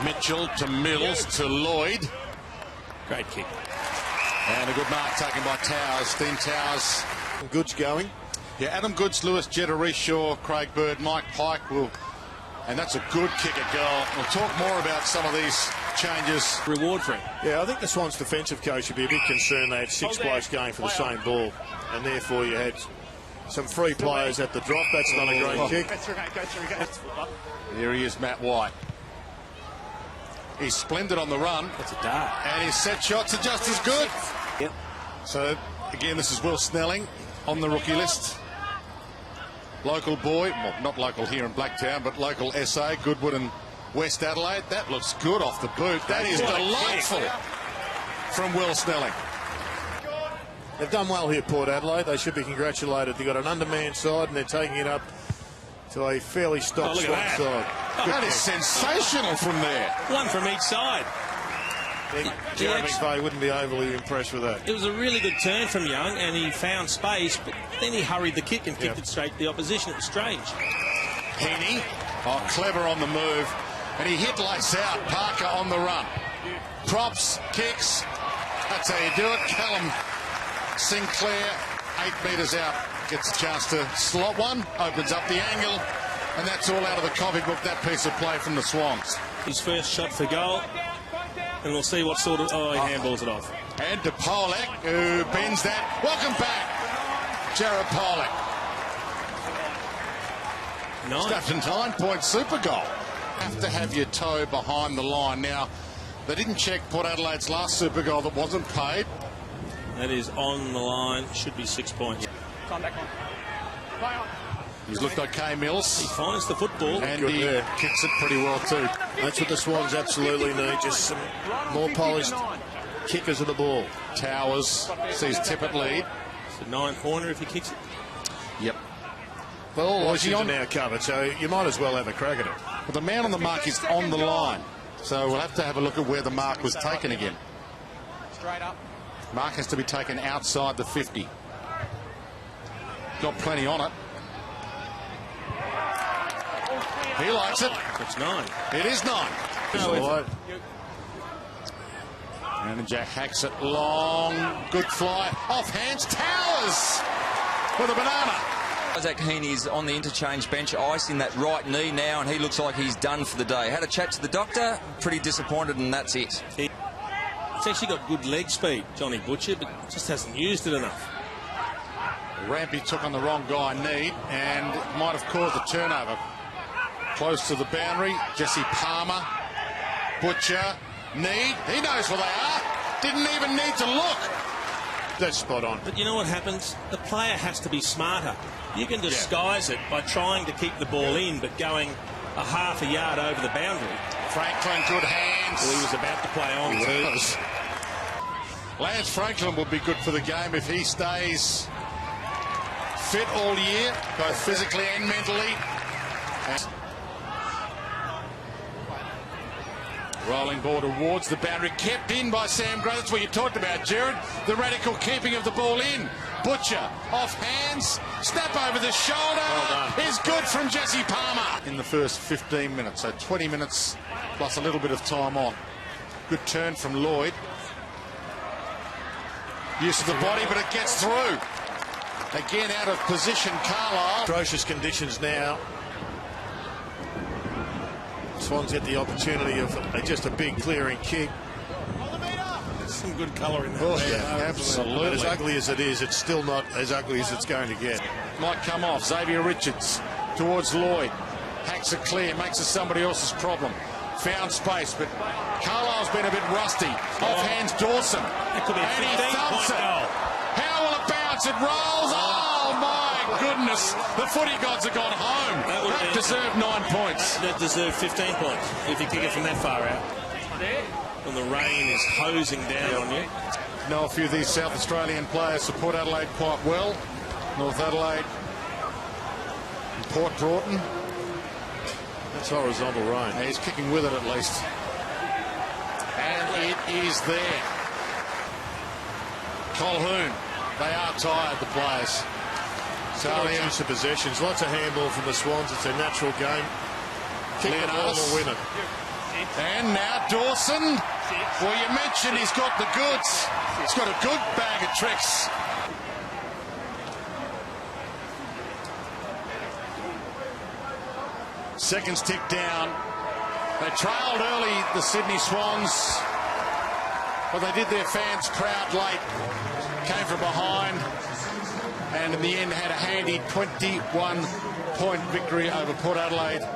Mitchell to Mills to Lloyd. Great kick. And a good mark taken by Towers. Dean Towers. Goods going. Yeah, Adam Goods, Lewis Jetta, Reshaw, Craig Bird, Mike Pike will... And that's a good kick at goal. We'll talk more about some of these changes. Reward for him. Yeah, I think the Swans defensive coach would be a bit concerned they had 6 blokes going for the same ball. And therefore you had some free players at the drop. That's not a great kick. There he is, Matt White. He's splendid on the run. That's a dart. And his set shots are just as good. Yep. So, again, this is Will Snelling on the rookie list. Local boy, well, not local here in Blacktown, but local SA, Goodwood and West Adelaide. That looks good off the boot. That is delightful from Will Snelling. They've done well here, Port Adelaide. They should be congratulated. They've got an undermanned side and they're taking it up to a fairly stocked Swan side. That is sensational from there. One from each side. Jeremy McVeigh wouldn't be overly impressed with that. It was a really good turn from Young, and he found space, but then he hurried the kick and kicked it straight to the opposition. It was strange. Heaney, clever on the move, and he hit lace out. Parker on the run. Props, kicks, that's how you do it. Callum Sinclair, 8 metres out, gets a chance to slot one, opens up the angle, and that's all out of the copybook, that piece of play from the Swans. His first shot for goal. And we'll see what sort of... Oh, he handballs it off. And to Pollock, who bends that. Welcome back, Jared Pollock. Stuffed a 9-point super goal. Have to have your toe behind the line. Now, they didn't check Port Adelaide's last super goal that wasn't paid. That is on the line. Should be 6 points. Time back on. Play on. He's looked okay, Mills. He finds the football. And he kicks it pretty well too. That's what the Swans absolutely need, just some more polished kickers of the ball. Towers sees Tippett lead. It's a 9-pointer if he kicks it. Yep. Well, he's now covered, so you might as well have a crack at it. But the man on the mark is on the line, so we'll have to have a look at where the mark was taken again. Straight up. Mark has to be taken outside the 50. Got plenty on it. He likes it. It's 9. It is 9. No, and Jack hacks it long. Good fly. Off hands. Towers with a banana. Isaac Heaney's on the interchange bench, ice in that right knee now, and he looks like he's done for the day. Had a chat to the doctor, pretty disappointed, and that's it. It's actually got good leg speed, Johnny Butcher, but just hasn't used it enough. Rampy took on the wrong guy, Need, and might have caused a turnover. Close to the boundary, Jesse Palmer, Butcher, Need. He knows where they are. Didn't even need to look. That's spot on. But you know what happens? The player has to be smarter. You can disguise it by trying to keep the ball in, but going a half a yard over the boundary. Franklin, good hands. Well, he was about to play on too. Lance Franklin will be good for the game if he stays fit all year, both physically and mentally. Rolling ball towards the boundary, kept in by Sam Gray. That's what you talked about, Jared. The radical keeping of the ball in. Butcher, off hands, snap over the shoulder. Is good from Jesse Palmer. In the first 15 minutes, so 20 minutes plus a little bit of time on. Good turn from Lloyd. Use of the body, but it gets through. Again, out of position, Carlisle. Atrocious conditions now. Swans get the opportunity of just a big clearing kick. Some good colour in that. Oh, yeah, absolutely. But as ugly as it is, it's still not as ugly as it's going to get. Might come off. Xavier Richards towards Lloyd. Hacks it clear, makes it somebody else's problem. Found space, but Carlisle's been a bit rusty. Off hands Dawson. That could be a and he 15-point thumps it. goal. How will it bounce? It rolls. Oh, my goodness. The footy gods have gone home. That deserved 9 points. That deserved 15 points if you kick it from that far out. And the rain is hosing down on you. Know a few of these South Australian players support Adelaide quite well. North Adelaide and Port Broughton. That's horizontal rain. He's kicking with it at least. And it is there. Colhoun. They are tired, the players. Good use of possessions. Lots of handball from the Swans. It's their natural game. Kick the ball or win it. And now Dawson. Well, you mentioned he's got the goods. He's got a good bag of tricks. Seconds tick down. They trailed early, the Sydney Swans, but they did their fans proud late. Came from behind, and in the end had a handy 21-point victory over Port Adelaide.